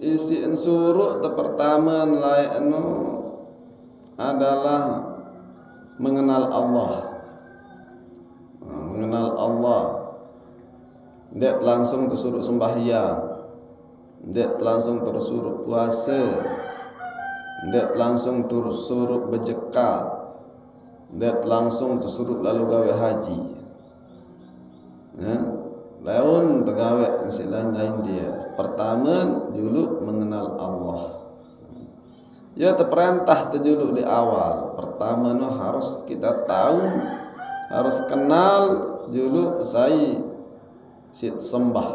isi suruk pertama nilai adalah mengenal Allah. Mengenal Allah. Dia langsung tersuruh sembahyang. Dia langsung tersuruh puasa. Dia langsung tersuruh berzakat. Dia langsung tersuruh lalu gawe haji. Laun pegawai lain dia. Pertama dulu mengenal Allah. Ya terperintah dulu di awal. Pertama harus kita tahu, harus kenal dulu saya sembah.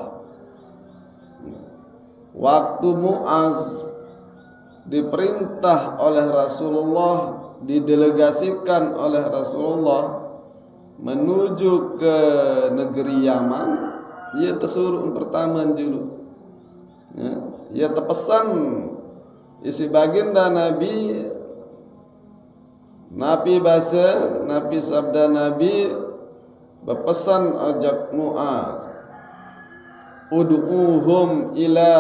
Waktu Muaz diperintah oleh Rasulullah, didelegasikan oleh Rasulullah menuju ke negeri Yaman, ia tersuruh pertama dulu. Ia terpesan isi baginda Nabi bahasa Nabi sabda Nabi berpesan ajak Muaz, ud'uhum ila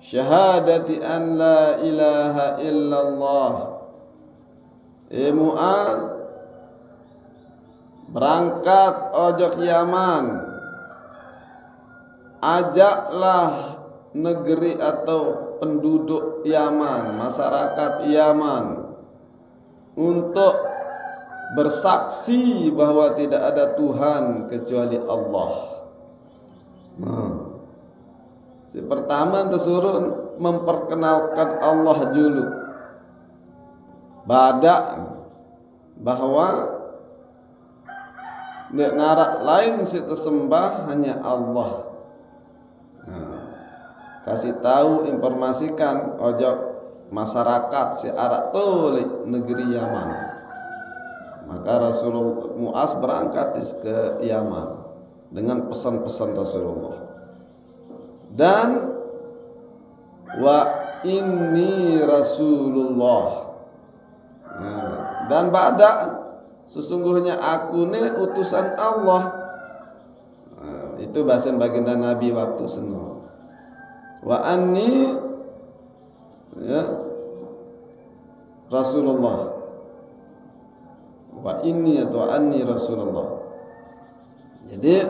syahadati an la ilaha illallah. Muaz, berangkat ojok Yaman, ajaklah negeri atau penduduk Yaman, masyarakat Yaman untuk bersaksi bahwa tidak ada Tuhan kecuali Allah. Pertama tersuruh memperkenalkan Allah dulu, badak bahwa ngarak lain si tersembah hanya Allah. Kasih tahu, informasikan ojok masyarakat si Arab tuh negeri Yaman. Maka Rasulullah Muaz berangkat ke Yaman dengan pesan-pesan Rasulullah. Dan wa inni Rasulullah. Dan badak, sesungguhnya aku ini utusan Allah. Itu bahasa baginda Nabi waktu seno. Wa anni Rasulullah. Wa inni atau anni Rasulullah. Jadi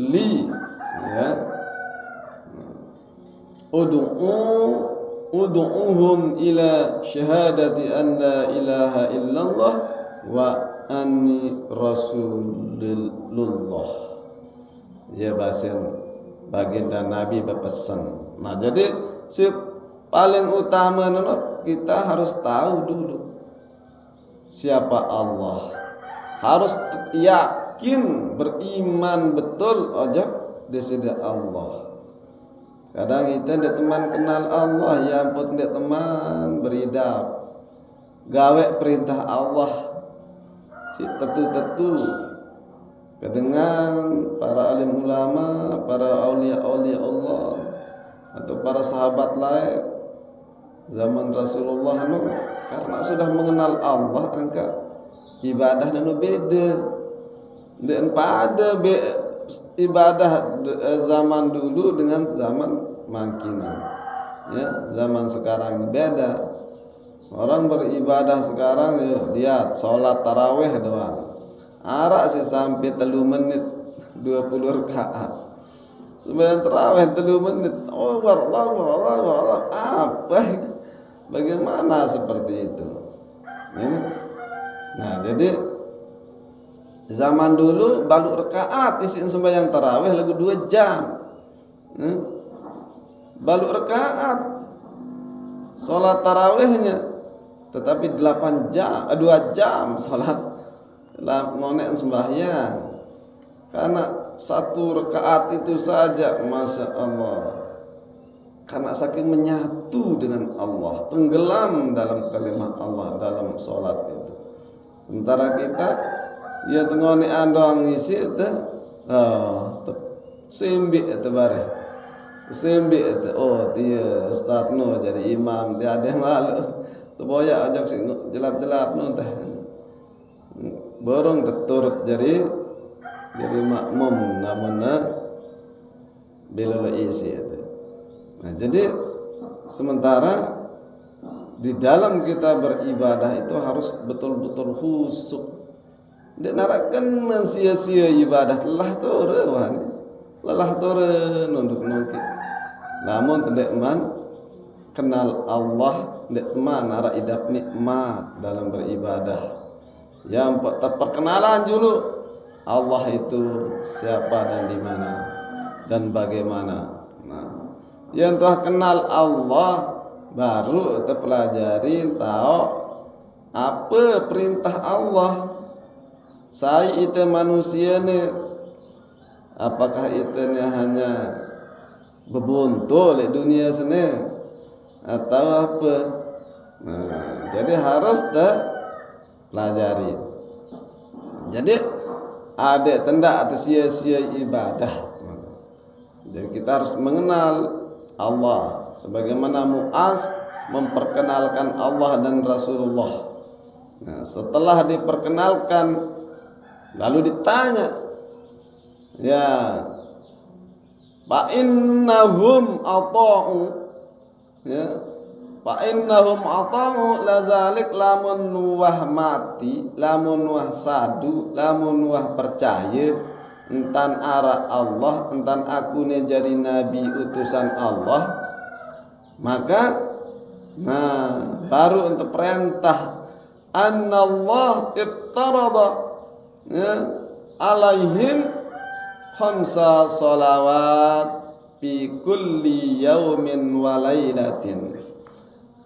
li ud'uhum ila syahadati an la ilaha illallah wa anni Rasulullah. Ya bahasa baginda Nabi berpesan. Nah jadi si paling utama kita harus tahu dulu siapa Allah. Harus yakin, beriman betul ojok desida Allah. Kadang kita dia teman kenal Allah, ya ampun dia teman beridap gawe perintah Allah si tetu-tetu. Kedengan para alim ulama, para aulia-aulia Allah atau para sahabat lain zaman Rasulullah karena sudah mengenal Allah, angka ibadah dan beda. Dan pada ibadah zaman dulu dengan zaman makinan. Ya, zaman sekarang ini beda. Orang beribadah sekarang lihat salat tarawih doang. Arak sih sampai 3 menit 20 rakaat. Sembahyang tarawih 3 menit. Oh, Allah. Apa? Bagaimana seperti itu? Ya. Nah, jadi zaman dulu balu rakaat isi sembahyang tarawih lagu 2 jam. Balu rakaat salat tarawihnya tetapi 2 jam salat monek sembahyang. Karena 1 rakaat itu saja, Masya Allah, karena saking menyatu dengan Allah, tenggelam dalam kalimat Allah dalam sholat itu. Sementara kita ya tengoni andong isi itu sembik itu bare sembik itu dia Ustaz jadi imam dia ada yang lalu tu boya ajak sing jelap-jelap teh borong turut jadi makmum namanya belolo isi itu. Nah, jadi sementara di dalam kita beribadah itu harus betul-betul khusyuk. Dia narakan sia-sia ibadah lelah tore untuk nungki. Namun tidak man kenal Allah, tidak man nara idap nikmat dalam beribadah. Yang terperkenalan dulu Allah itu siapa dan di mana dan bagaimana. Nah, yang telah kenal Allah baru terpelajarin tahu apa perintah Allah. Saya itu manusia ni, apakah itu ni hanya bebuntul di dunia sini atau apa? Nah, jadi harus pelajari. Jadi ada tenda atas sia-sia ibadah. Jadi kita harus mengenal Allah sebagaimana Muaz memperkenalkan Allah dan Rasulullah. Nah, setelah diperkenalkan lalu ditanya, ya, fa innahum ata'u, ya, fa innahum ata'u lazalik lamun wah mati, lamun wah sadu, lamun wah percaya entan ara Allah, entan aku ne jadi nabi utusan Allah, maka nah baru untuk perintah annallah ibtarada, ya, alaihim khamsa salawat fi kulli yaumin wa lailatin.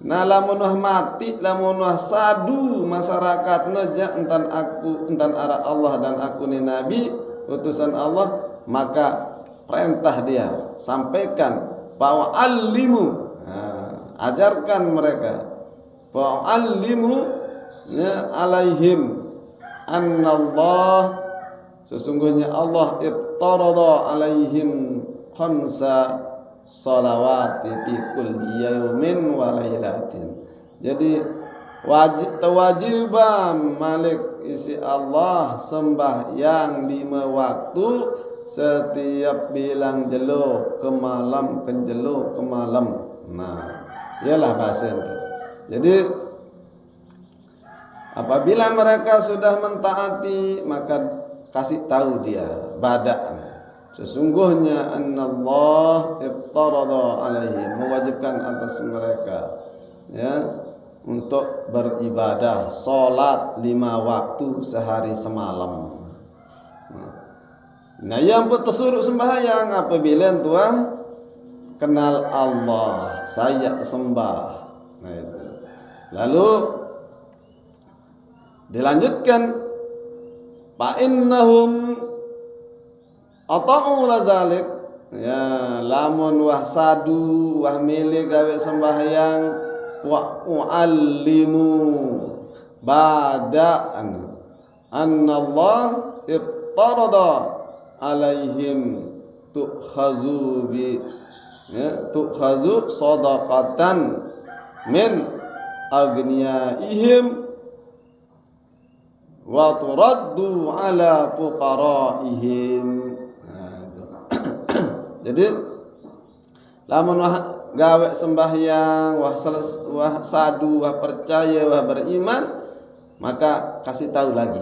Nah lamun wah mati, lamun wah sadu masyarakat neja entan aku, entan ara Allah dan aku ni nabi utusan Allah, maka perintah dia sampaikan bahwa alimu, nah, ajarkan mereka bahwa alimu, ya, alaihim annallah, sesungguhnya Allah ibtarada alaihim khamsa salawati fi kulli yaumin wa lailatin. Jadi wajib kewajiban malik isi Allah sembahyang 5 waktu setiap bilang jelo ke malam ke malam. Nah, ialah bahasa itu. Jadi apabila mereka sudah mentaati, maka kasih tahu dia badak. Sesungguhnya annallah ibtarada alaihim, mewajibkan atas mereka, ya, untuk beribadah salat 5 waktu sehari semalam. Nah, yang tersuruh sembahyang apabila tua kenal Allah, saya sembah. Nah, itu. Lalu dilanjutkan fa innahum ata'u lazalik, ya, lamun wah sadu wah milih gawe sembahyang wa uallimu bada'an annallah ibtarada alaihim tu'khazu bi, ya, tu'khazu sadaqatan min agniyaihim wa turaddu ala fuqaraihim. Jadi lamun wah gawe sembahyang, wah sadu, wah percaya, wah beriman, maka kasih tahu lagi,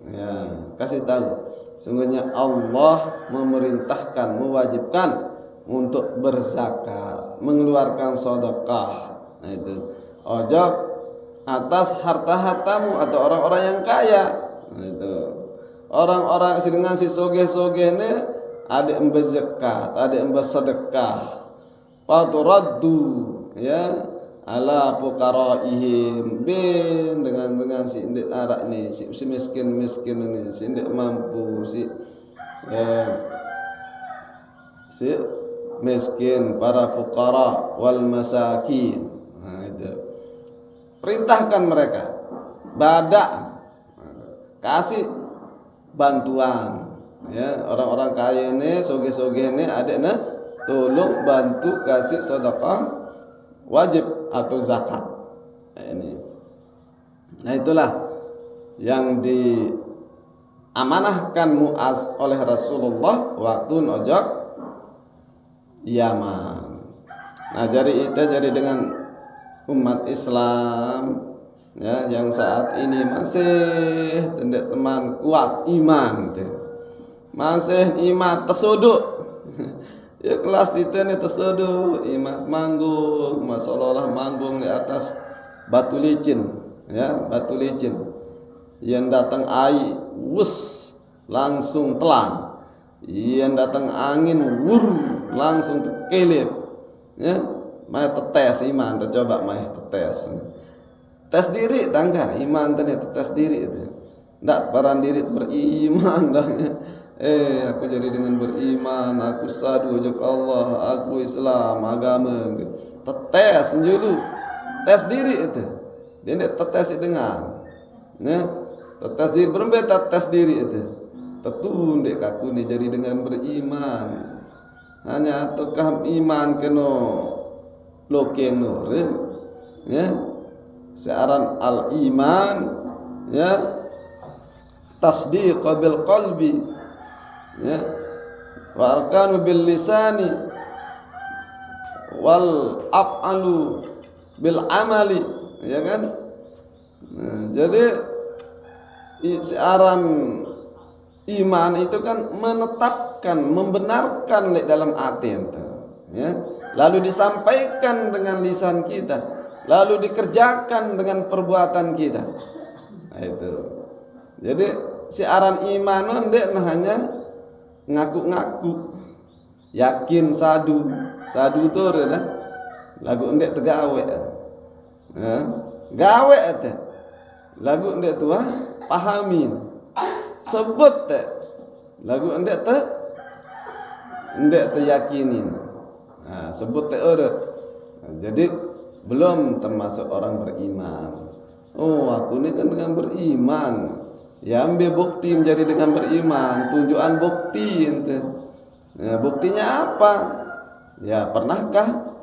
ya, kasih tahu sungguhnya Allah memerintahkan, mewajibkan untuk berzakat, mengeluarkan sedekah. Nah, itu ojo atas harta-hartamu atau orang-orang yang kaya. Nah, itu orang-orang dengan si soge-soge ini ada yang berzakat, ada yang bersedekah. Faturaddu, ya, ala fuqaraihim, bin dengan si indik arak ni, si miskin ini, si indik mampu, si miskin, para fuqara wal masakin. Nah, itu perintahkan mereka badak, kasih bantuan, ya, orang-orang kaya ini, soge-soge ini ada na tolong bantu kasih sedekah wajib atau zakat. Nah, ini. Nah, itulah yang diamanahkan Muaz oleh Rasulullah waktu nojok Yaman. Nah, jadi itu jadi dengan umat Islam ya yang saat ini masih teman kuat iman tuh. Masih iman tersuduk. Ya kelas itu nih tersuduk iman manggung, masalah manggung di atas batu licin ya, batu licin. Yang datang air wus langsung telang. Yang datang angin wur langsung kelip. Ya, mai tetes iman, coba mai tetes. Tes diri tangga iman tadi tes diri itu. Ndak paran diri beriman dah. Aku jadi dengan beriman, aku sadu ujug Allah, aku Islam agama. Tetes dulu, tes diri itu. Dia tetes dengan, ya, tetes diri berbeda tes diri itu. Tentu dek aku ni jadi dengan beriman. Hanya tukah iman keno lokeng nur, ya. Searan al iman, ya, tasdiq bil qalbi. Ya, wa arkanu bil lisani wal af'alu bil amali, ya kan? Nah, jadi siaran iman itu kan menetapkan, membenarkan dalam hati itu, ya. Lalu disampaikan dengan lisan kita, lalu dikerjakan dengan perbuatan kita. Nah, itu. Jadi siaran iman ndek hanya ngaku-ngaku yakin sadu itu adalah lagu ndek tegawe gawe itu lagu ndek tua pahamin sebut lagu ndek yakinin sebut jadi belum termasuk orang beriman. Oh, aku ini kan dengan beriman. Ya, ambil bukti menjadi dengan beriman, tunjukan bukti ente. Ya, buktinya apa? Ya, pernahkah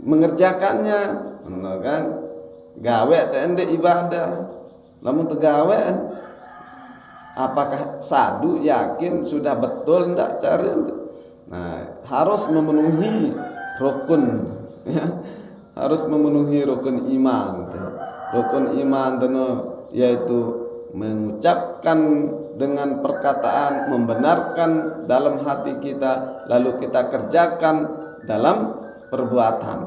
mengerjakannya? Benar kan? Gawe tende ibadah. Lamun tegawe apakah sadu yakin sudah betul ndak cari? Nah, harus memenuhi rukun ya. Harus memenuhi rukun iman. Rukun iman yaitu mengucapkan dengan perkataan, membenarkan dalam hati kita, lalu kita kerjakan dalam perbuatan.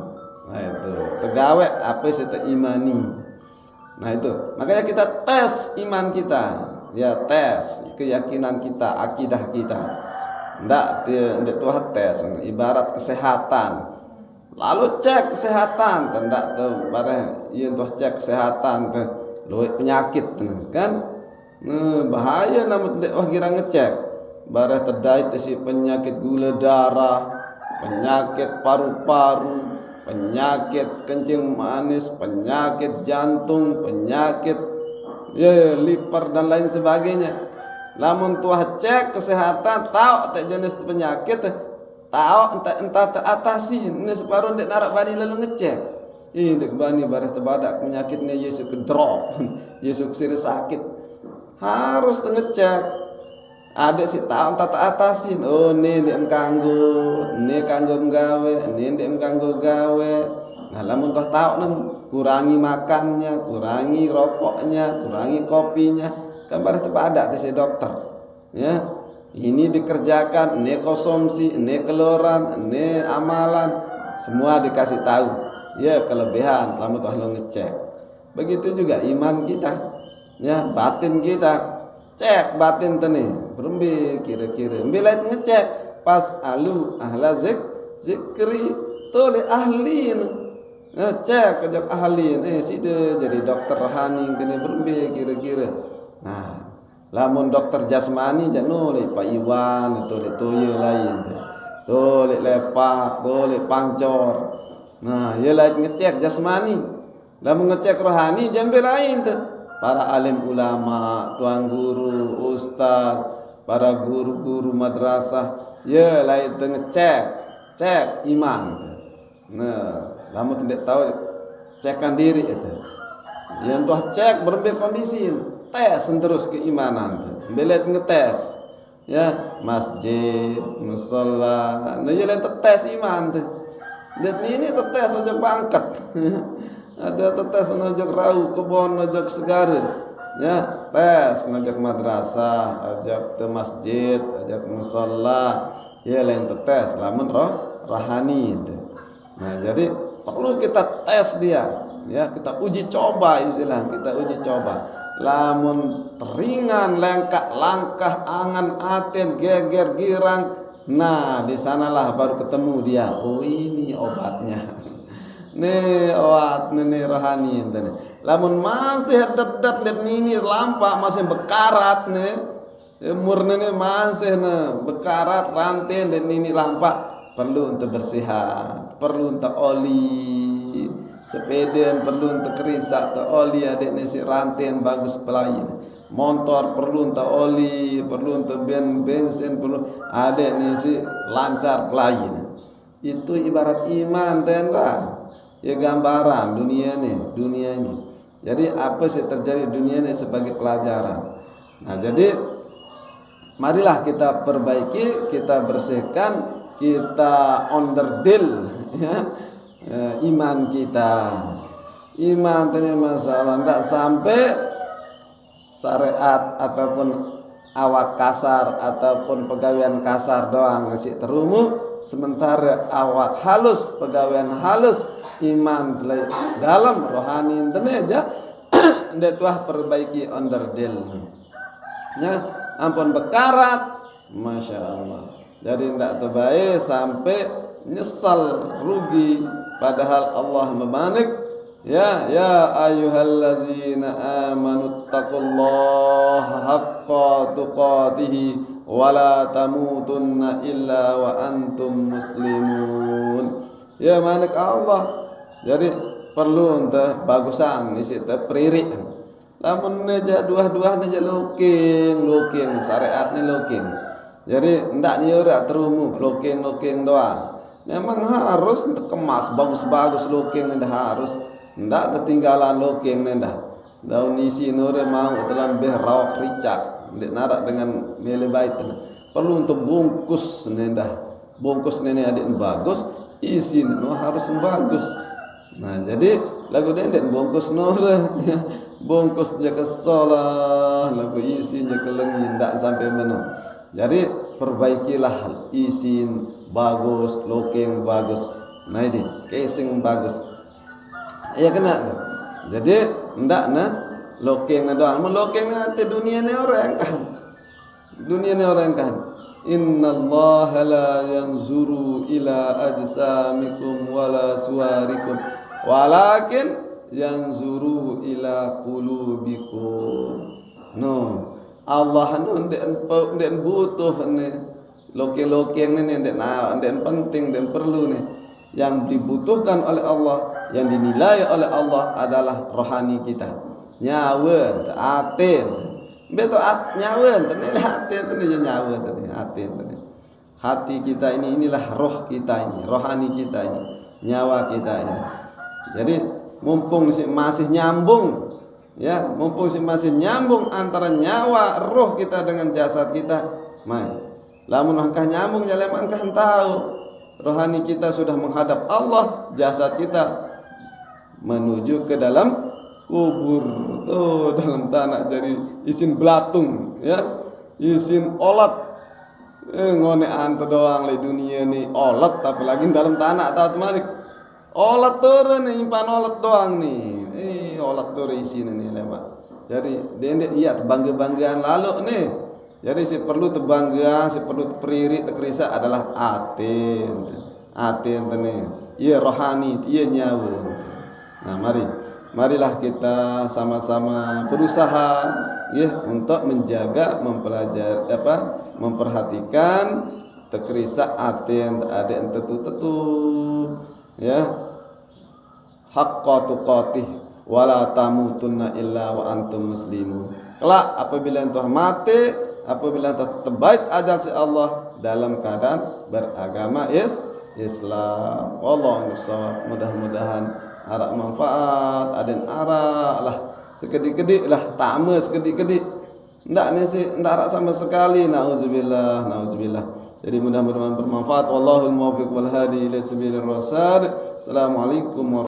Nah itu tegawe apa sih imani. Nah itu makanya kita tes iman kita, ya tes keyakinan kita, akidah kita. Ndak tuh tes ibarat kesehatan. Lalu cek kesehatan, ndak tuh bareng ieu tuh cek kesehatan tuh luwih penyakit kan bahaya namun wah kira ngecek bareh terdait si penyakit gula darah, penyakit paru-paru, penyakit kencing manis, penyakit jantung, penyakit ya liver dan lain sebagainya. Lamun tuah cek kesehatan tahu tak jenis penyakit tahu entah teratasi ini separuh ndek narak bani lalu ngecek dek bani bareh terbadak penyakitnya Yesus ke drop, Yesus siri sakit. Harus ngecek. Ada si tahu tak atasin. Oh, ini ndek kanggo, ini kanggo gawe, ini ndek kanggo gawe. Nah, lamun tahu nem kurangi makannya, kurangi rokoknya, kurangi kopinya. Kan bareh terbadak si dokter. Ya. Ini dikerjakan, ini konsumsi, ini keluaran, ini amalan, semua dikasih tahu. Ya kelebihan lama tuh lo ngecek. Begitu juga iman kita, ya batin kita cek batin tani berembi kira-kira bila ngecek pas alu ahla zikri tole ahlin ngecek kejak ahlin sida jadi dokter rohani kene berembi kira-kira. Nah lamun dokter jasmani jangan Pak Iwan tole toye lain tole lepak tole pancor. Nah, ia lain ngecek jasmani. Lamun ngecek rohani jambe lain tuh. Para alim ulama, tuan guru, ustaz, para guru-guru madrasah, ya lain tuh cek iman. Nah, lamun tidak tahu cekkan diri itu. Yang tuh cek berbagai kondisi, tes terus keimanan tuh. Belet ngetes. ya masjid, musalla, nah jalan tetes iman tuh. Dan ini tetes aja pangkat, ada tetes ngajak rau kebon ngajak segara, ya tes ngajak madrasah, ajak ke masjid, ajak musalla, ya lain tetes, lamun rohani itu. Nah jadi perlu kita tes dia, ya kita uji coba istilah, kita uji coba. Lamun ringan langkah angan aten geger girang, nah di sanalah baru ketemu dia. Oh ini obatnya. Nih obat nih rohani nih. Lamun masih dedet ini lampak masih bekarat nih. Murni nih masih nih bekarat rantai dan ini lampak, perlu untuk bersihat, perlu untuk oli sepeda, perlu untuk kerisak untuk oli adik nisi rantai bagus pelayan, motor perlu untuk oli, perlu untuk bensin, perlu adik nisi lancar pelayan. Itu ibarat iman tenda, ya gambaran dunia ini. Jadi apa sih terjadi dunia ini sebagai pelajaran. Nah jadi marilah kita perbaiki, kita bersihkan, kita onderdil ya, iman kita. Iman tanya masalah tidak sampai syariat ataupun awak kasar ataupun pegawaian kasar doang ngasih terumu, sementara awak halus, pegawaian halus, iman dalam rohani tenaja ndak tuah perbaiki onderdil ya, ampun bekarat, masya Allah. Jadi tidak terbaik sampai nyesal rugi, padahal Allah memanik ya ayyuhallazina amanu taqullaha haqqa tuqatih wa la tamutunna illa wa antum muslimun. Ya manik Allah. Jadi perlu untuk bagusan isi terperirik. Lamun neja dua-dua neja looking syariat ni looking. Jadi ndak nyurak terumu looking doang. Memang harus kemas bagus-bagus looking ndak harus. Ndak ketinggalan looking ndak. Daun isi nore mau telan behrok ricak. Ndak narak dengan mele bait. Perlu untuk bungkus ndak. Bungkus nenek adik bagus, isi harus bagus. Nah jadi lagu dendek bungkus nore. Bungkus je ke solah, lagu isin je ke lengi, tidak sampai menu. Jadi perbaikilah isin bagus, looking bagus, nah ini casing bagus. Ya kena. Jadi tidak na looking na doang, looking nanti dunia ni orang kan, dunia ni orang kan. Inna Allah la yanzuru ila ajsamikum wala suwarikum, walakin yanzuru ila qulubikum. No, Allah ndek butuh ni looking ni ndek penting dan perlu ni. Yang dibutuhkan oleh Allah, yang dinilai oleh Allah adalah rohani kita. Nyawa, hati. Betul nyawa, tenil hati tenil nyawa tenil hati tenil. Hati kita ini, inilah roh kita ini, rohani kita ini, nyawa kita ini. Jadi mumpung masih nyambung, ya, mumpung masih nyambung antara nyawa roh kita dengan jasad kita, lamun angkah nyambung jalan angkah tahu rohani kita sudah menghadap Allah, jasad kita menuju ke dalam kubur, tuh dalam tanah jadi isin belatung, ya, isin olat, ngone ante doang le dunia ni olat, tapi lagi dalam tanah atau malik. Olat turun nih, impan olat doang nih. Olat turun isi nih lemak. Jadi dendek iya bangga-banggaan lalu nih. Jadi si perlu terbangga, si perlu terperirik, terkerisa adalah aten nih. Iya rohani, iya nyawa. Nah marilah kita sama-sama berusaha ya untuk menjaga, mempelajari memperhatikan terkerisa aten ada yang tetu ya, haqqa tuqatih wala tamutunna illa wa antum muslimun. Kelak apabila entah mati, apabila entah terbaik ajal si Allah dalam keadaan beragama Islam. Wallahu a'lam. Mudah-mudahan arak manfaat, aden arak lah sekedik-kedik lah, takme sekedik-kedik Ndak ni sih, ndak sama sekali. Nauzubillah, nauzubillah. Jadi mudah-mudahan bermanfaat. Wallahul muwaffiq wal hadi ila sabilir rasyad. Assalamualaikum warahmatullahi